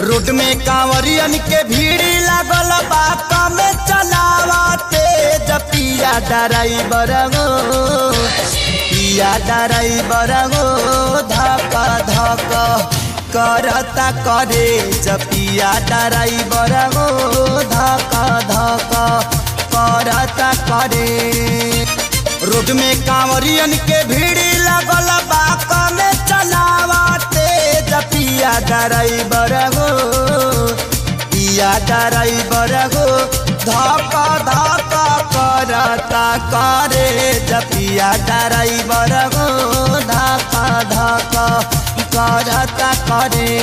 Road में कांवरियन के भीड़ लागल बा कम चलावते पिया ड्राइवर गो पिया ड्राइवर गो धक धक करता करे पिया ड्राइवर गो धक धक करता करे। रोड में कांवरियन के भीड़ लागल बा कम चलावते पिया ड्राइवर गो पिया ड्राइवर गो धक धक करता करे पिया ड्राइवर गो धक धक करता करे।